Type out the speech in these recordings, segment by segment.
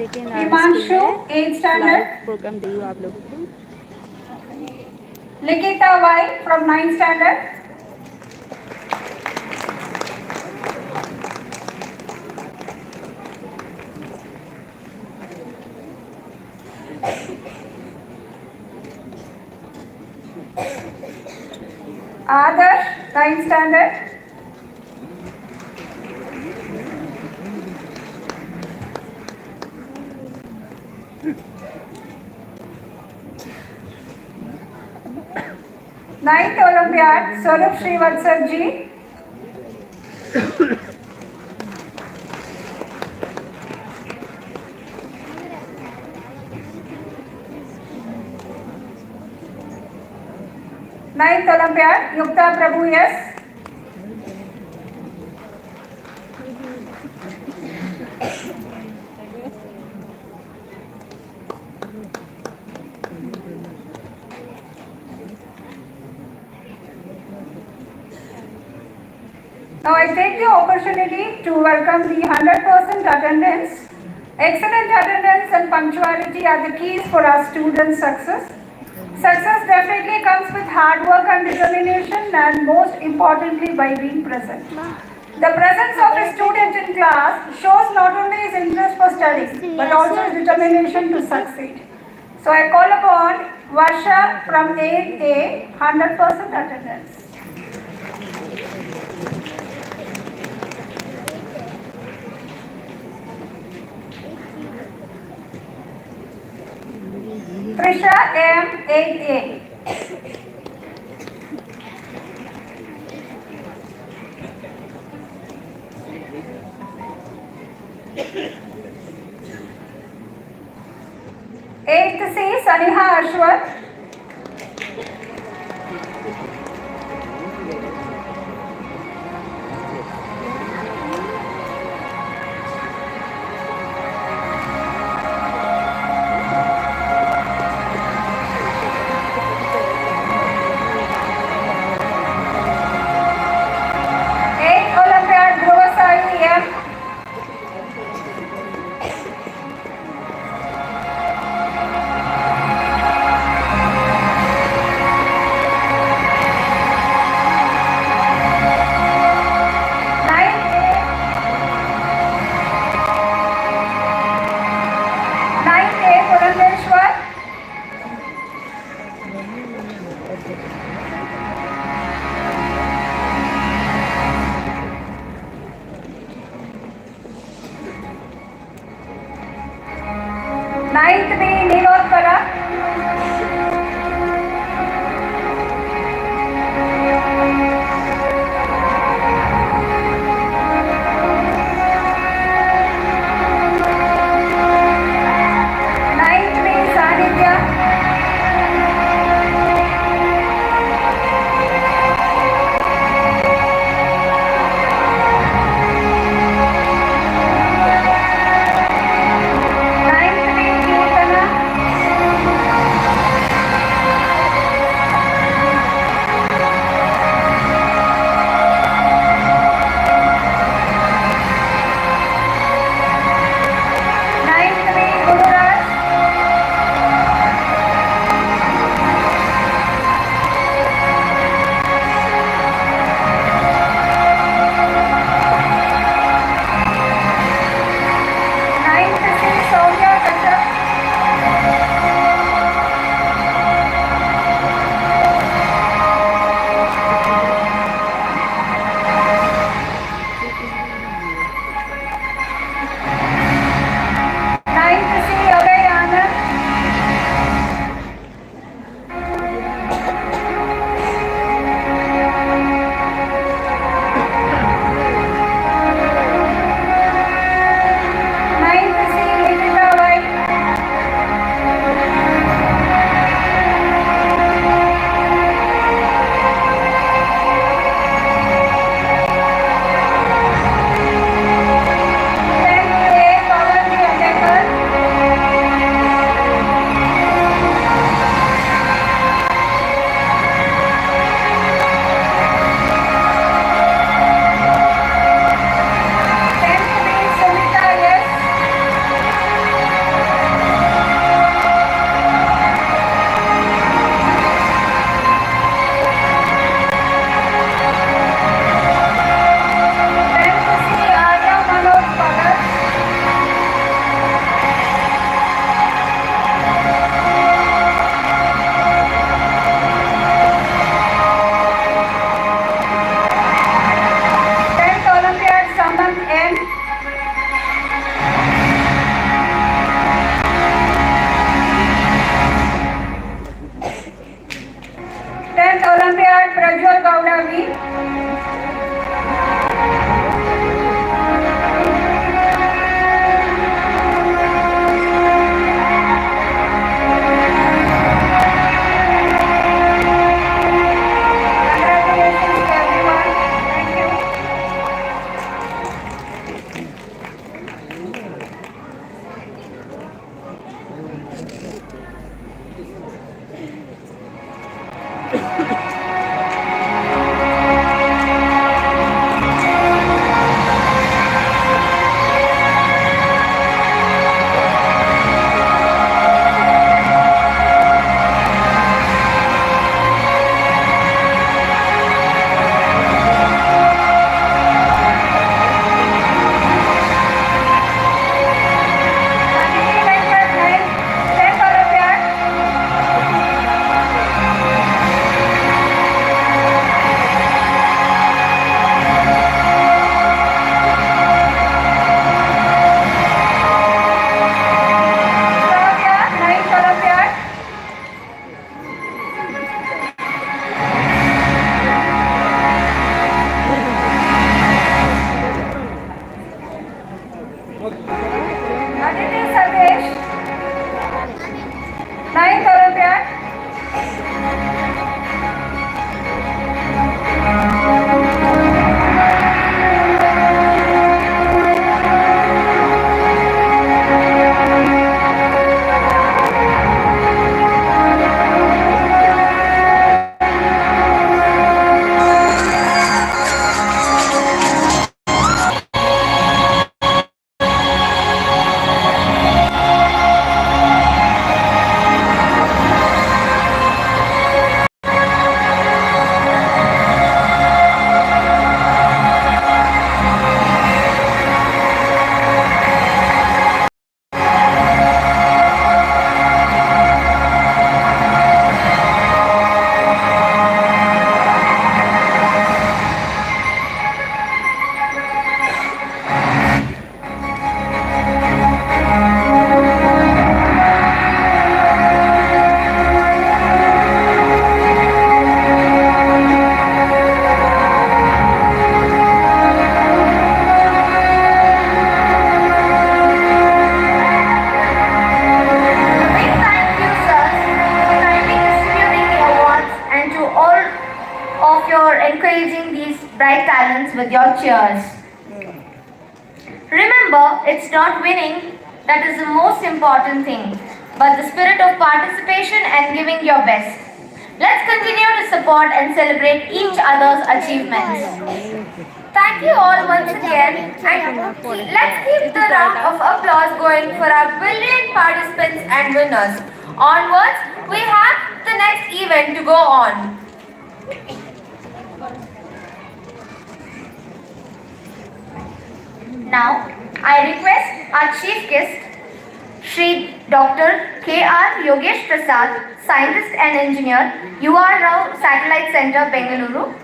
देखिए नारायण स्कूल हिमांशु में 8th live standard. Programme दी हूँ आप लोगों को। Likita Y from 9th standard. Adarsh 9th standard. Ninth Olympiad, Swarup Srivatsar ji. Ninth Olympiad, Yukta Prabhu, yes. Now I take the opportunity to welcome the 100% attendance. Excellent attendance and punctuality are the keys for our students' success. Success definitely comes with hard work and determination, and most importantly by being present. The presence of a student in class shows not only his interest for studying but also his determination to succeed. So I call upon Varsha from 8A, 100% attendance. Trisha M, 8A. Eighth C, Saniha Ashwath. Eighth Olympiad, Dhruvasai M. Ninth A, Purandeshwar. Ninth B, Nilotpara. Ninth B, Sanidhya. Ninth B, Kirtana. Aditi Sarvesh, 9th Olympiad. Big thank you, sirs, for kindly distributing the awards and to all of your encouraging these bright talents with your cheers. Remember, it's not winning that is the most important thing, but the spirit of participation and giving your best. Let's continue to support and celebrate each other's achievements. Thank you all once again, and let's keep the round of applause going for our brilliant participants and winners. Onwards, we have the next event to go on. Now, I request our chief guest, Shri Dr. K.R. Yogesh Prasad, scientist and engineer, UR Rao Satellite Center, Bengaluru.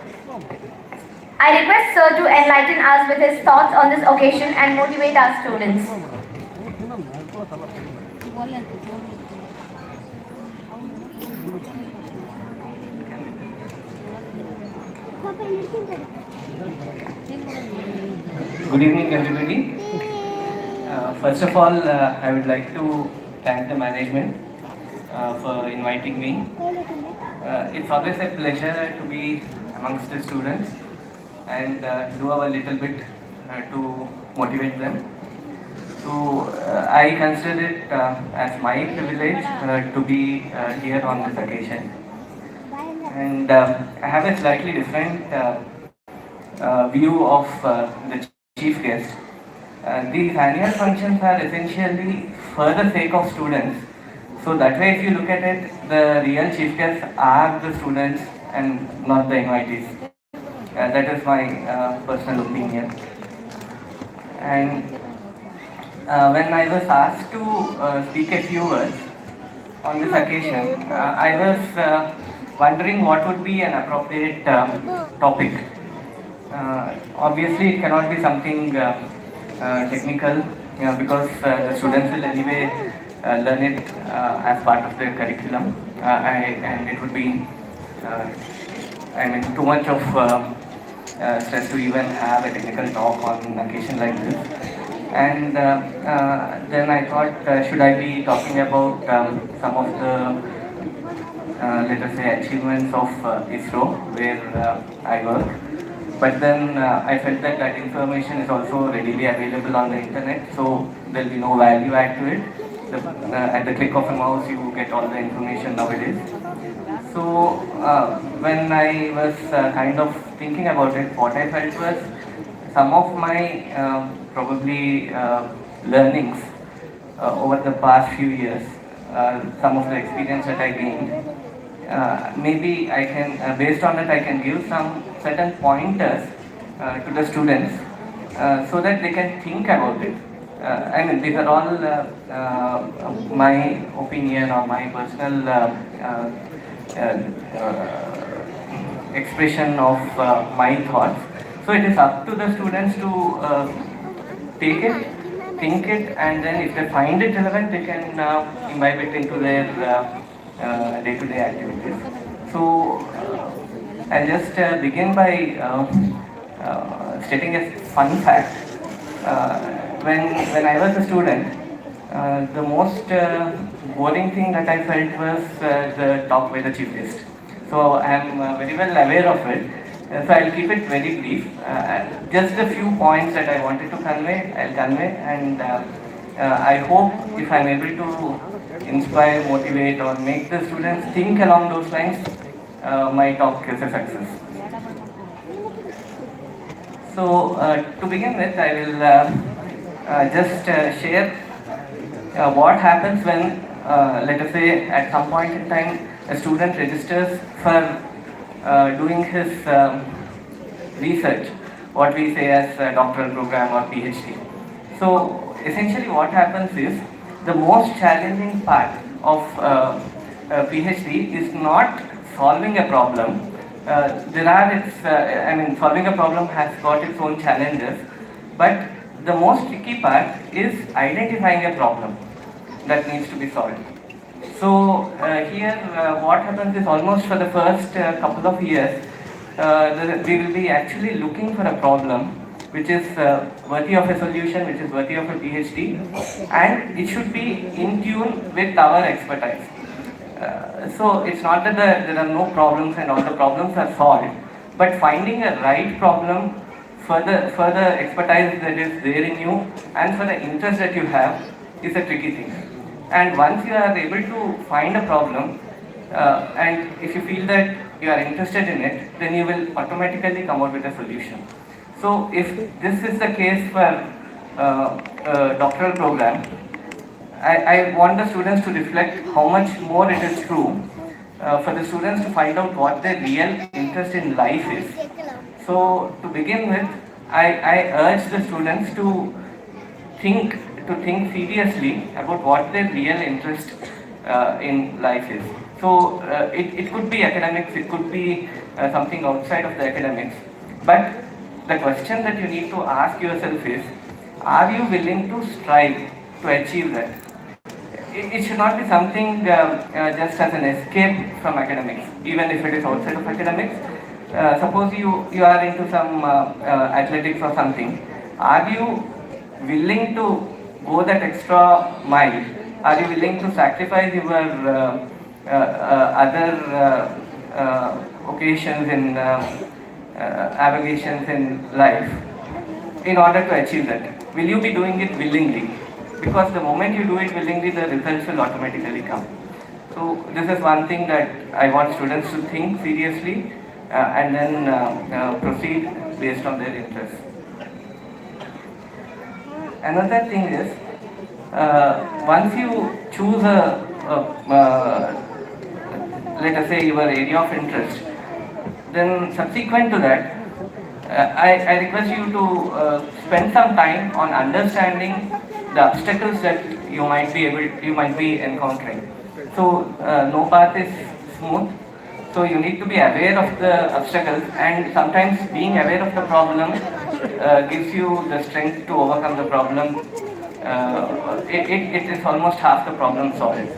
I request sir to enlighten us with his thoughts on this occasion and motivate our students. Good evening, everybody. First of all, I would like to thank the management for inviting me. It's always a pleasure to be amongst the students and do our little bit to motivate them. So I consider it as my privilege to be here on this occasion. And I have a slightly different view of the chief guest. These annual functions are essentially for the sake of students. So that way, if you look at it, the real chief guests are the students and not the invitees. That is my personal opinion. And when I was asked to speak a few words on this occasion, I was wondering what would be an appropriate topic. Obviously, it cannot be something technical because the students will anyway learn it as part of their curriculum, and it would be, too much of stress to even have a technical talk on an occasion like this. And then I thought, should I be talking about some of the, let us say, achievements of ISRO, where I work. But then I felt that that information is also readily available on the internet, so there will be no value add to it. At the click of a mouse, you get all the information nowadays. So when I was kind of thinking about it, what I felt was some of my probably learnings over the past few years, some of the experience that I gained. Maybe I can, based on it, I can give some certain pointers to the students so that they can think about it. These are all my opinion or my personal expression of my thoughts. So it is up to the students to take it, think it, and then if they find it relevant, they can imbibe it into their day-to-day activities. So I'll just begin by stating a fun fact. when I was a student, the most boring thing that I felt was the talk by the chief guest. So I am very well aware of it. So I'll keep it very brief. Just a few points that I wanted to convey, I'll convey, and I hope if I'm able to inspire, motivate, or make the students think along those lines, my talk is a success. So to begin with, I will just share what happens when, let us say, at some point in time, a student registers for doing his research, what we say as a doctoral program or PhD. So essentially what happens is, the most challenging part of PhD is not solving a problem. Solving a problem has got its own challenges, but the most tricky part is identifying a problem that needs to be solved. So here what happens is, almost for the first couple of years, we will be actually looking for a problem which is worthy of a solution, which is worthy of a PhD, and it should be in tune with our expertise. So it's not that there are no problems and all the problems are solved, but finding a right problem for the expertise that is there in you and for the interest that you have is a tricky thing. And once you are able to find a problem, and if you feel that you are interested in it, then you will automatically come out with a solution. So if this is the case for a doctoral program, I want the students to reflect how much more it is true for the students to find out what their real interest in life is. So to begin with, I urge the students to think seriously about what their real interest in life is. So it could be academics, it could be something outside of the academics, but the question that you need to ask yourself is, are you willing to strive to achieve that? It should not be something just as an escape from academics, even if it is outside of academics. Suppose you are into some athletics or something. Are you willing to go that extra mile? Are you willing to sacrifice your other occasions in avocations in life in order to achieve that? Will you be doing it willingly? Because the moment you do it willingly, the results will automatically come. So this is one thing that I want students to think seriously and then proceed based on their interests. Another thing is, once you choose let us say, your area of interest, then subsequent to that, I request you to spend some time on understanding the obstacles that you might be encountering. So no path is smooth. So you need to be aware of the obstacles, and sometimes being aware of the problem gives you the strength to overcome the problem. It is almost half the problem solved.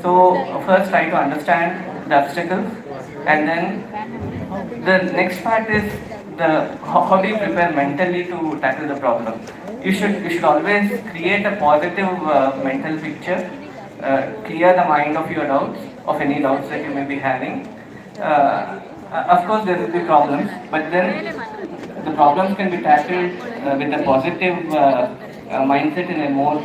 So first try to understand the obstacles, and then the next part is how do you prepare mentally to tackle the problem. You should always create a positive mental picture, clear the mind of your doubts, of any doubts that you may be having. Of course there will be problems, but then the problems can be tackled with a positive mindset in a more